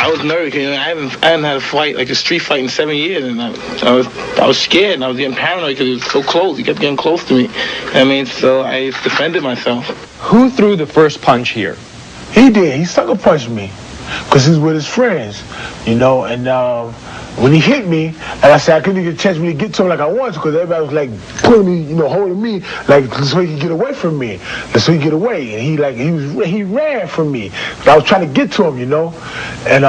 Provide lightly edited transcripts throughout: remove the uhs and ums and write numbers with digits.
I was nervous. You know, I hadn't had a fight, like a street fight, in 7 years, and I was scared, and I was getting paranoid because he was so close. He kept getting close to me. I mean, so I defended myself. Who threw the first punch here? He did. He sucker punched me because he was with his friends, you know, and when he hit me, like I said, I couldn't get a chance to get to him like I wanted to because everybody was like pulling me, you know, holding me, like so he could get away from me, so he could get away. And he ran from me. I was trying to get to him, you know, and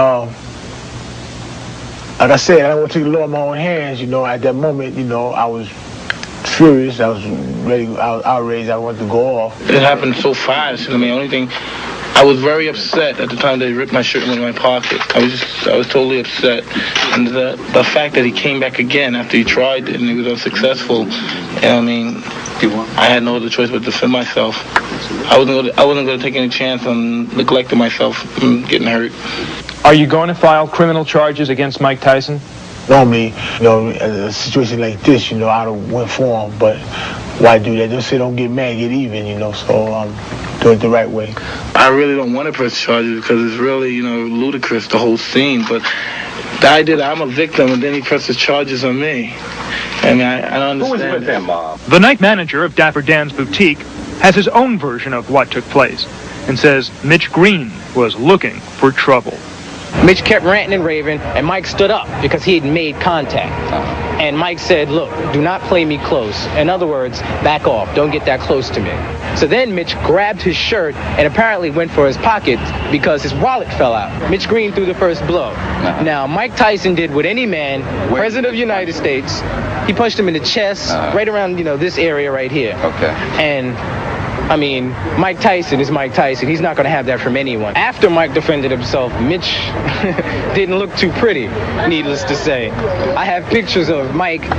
like I said, I don't want to take the law in my own hands, you know. At that moment, you know, I was furious. I was ready. I was outraged. I wanted to go off. It happened so fast. I mean, only thing. I was very upset at the time they ripped my shirt and went in my pocket. I was totally upset. And the fact that he came back again after he tried it and he was unsuccessful, I mean, I had no other choice but to defend myself. I wasn't going to take any chance on neglecting myself and getting hurt. Are you going to file criminal charges against Mike Tyson? Normally, you know, a situation like this, you know, I'd have went for him, but why do that? Just say don't get mad, get even, you know, so do it the right way. I really don't want to press charges because it's really, you know, ludicrous, the whole scene, but the idea that I'm a victim and then he presses charges on me, I mean, I don't understand. Who was with them, Mobb? The night manager of Dapper Dan's boutique has his own version of what took place and says Mitch Green was looking for trouble. Mitch kept ranting and raving, and Mike stood up because he had made contact. And Mike said, look, do not play me close. In other words, back off. Don't get that close to me. So then Mitch grabbed his shirt and apparently went for his pocket because his wallet fell out. Mitch Green threw the first blow. Now, Mike Tyson did what any man, President of the United States, he punched him in the chest, right around, you know, this area right here. Okay. And I mean, Mike Tyson is Mike Tyson. He's not going to have that from anyone. After Mike defended himself, Mitch didn't look too pretty, needless to say. I have pictures of Mike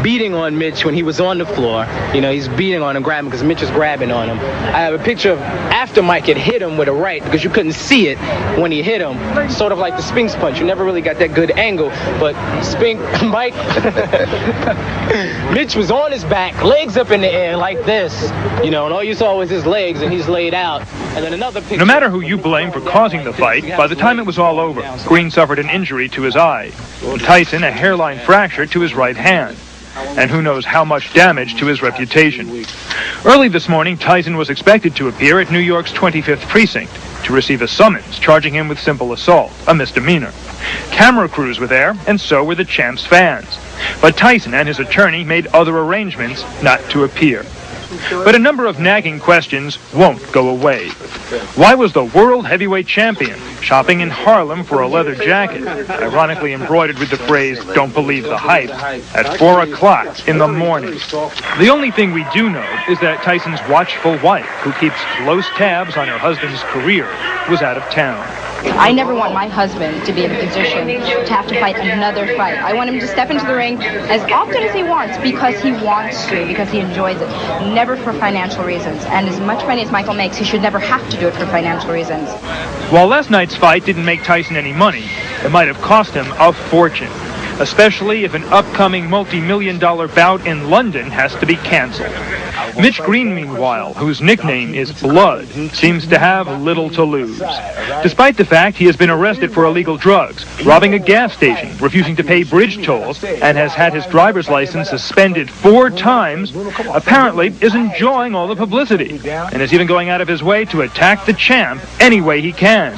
beating on Mitch when he was on the floor. You know, he's beating on him, grabbing, because Mitch is grabbing on him. I have a picture of after Mike had hit him with a right, because you couldn't see it when he hit him. Sort of like the Spinks punch. You never really got that good angle, but Mike, Mitch was on his back, legs up in the air like this, you know, and all you saw was his legs, and he's laid out. And then another picture. No matter who you blame for causing the fight, by the time it was all over, Green suffered an injury to his eye, Tyson a hairline fracture to his right hand, and who knows how much damage to his reputation. Early this morning, Tyson was expected to appear at New York's 25th precinct to receive a summons charging him with simple assault, a misdemeanor. Camera crews were there, and so were the champ's fans. But Tyson and his attorney made other arrangements not to appear. But a number of nagging questions won't go away. Why was the world heavyweight champion shopping in Harlem for a leather jacket, ironically embroidered with the phrase, "Don't believe the hype," at 4 o'clock in the morning? The only thing we do know is that Tyson's watchful wife, who keeps close tabs on her husband's career, was out of town. I never want my husband to be in a position to have to fight another fight. I want him to step into the ring as often as he wants because he wants to, because he enjoys it. Never for financial reasons. And as much money as Michael makes, he should never have to do it for financial reasons. While last night's fight didn't make Tyson any money, it might have cost him a fortune, especially if an upcoming multi-million-dollar bout in London has to be canceled. Mitch Green, meanwhile, whose nickname is Blood, seems to have little to lose. Despite the fact he has been arrested for illegal drugs, robbing a gas station, refusing to pay bridge tolls, and has had his driver's license suspended 4 times, apparently is enjoying all the publicity, and is even going out of his way to attack the champ any way he can,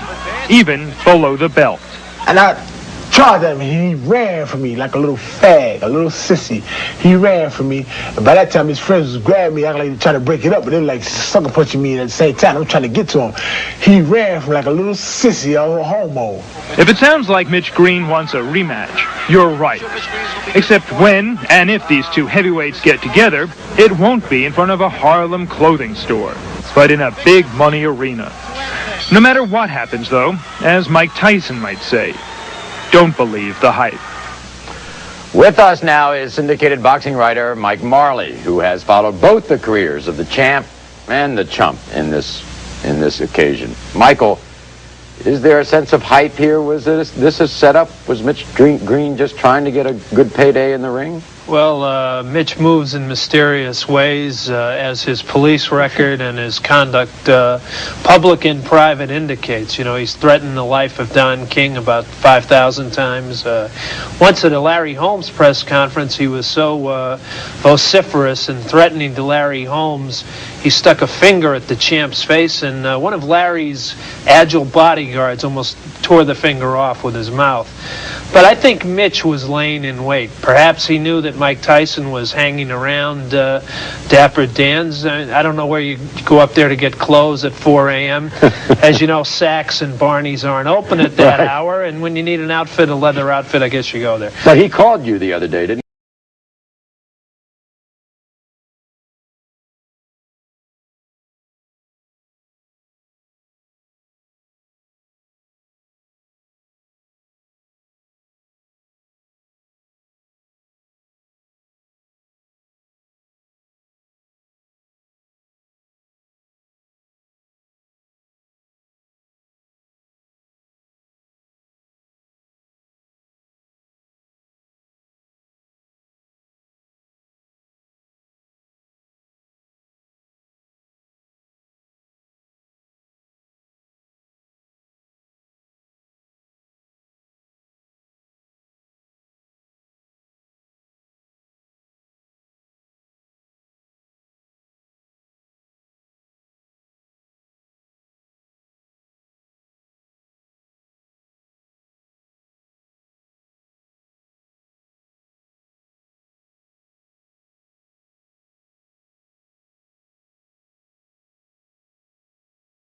even below the belt. And I charged at him, and he ran from me like a little fag, a little sissy. He ran from me, and by that time his friends was grabbing me, acting like they were trying to break it up, but they were like sucker punching me at the same time. I'm trying to get to him. He ran from like a little sissy, a little homo. If it sounds like Mitch Green wants a rematch, you're right. Except when, and if these two heavyweights get together, it won't be in front of a Harlem clothing store, but in a big money arena. No matter what happens, though, as Mike Tyson might say, don't believe the hype. With us now is syndicated boxing writer Mike Marley, who has followed both the careers of the champ and the chump in this occasion. Michael, is there a sense of hype here? Was this a setup? Was Mitch Green just trying to get a good payday in the ring? Well, Mitch moves in mysterious ways, as his police record and his conduct, public and private, indicates. You know, he's threatened the life of Don King about 5,000 times. Once at a Larry Holmes press conference, he was so vociferous and threatening to Larry Holmes, he stuck a finger at the champ's face, and one of Larry's agile bodyguards almost tore the finger off with his mouth. But I think Mitch was laying in wait. Perhaps he knew that Mike Tyson was hanging around Dapper Dan's. I don't know where you go up there to get clothes at 4 a.m. As you know, Saks and Barney's aren't open at that hour, and when you need an outfit, a leather outfit, I guess you go there. But he called you the other day, didn't he?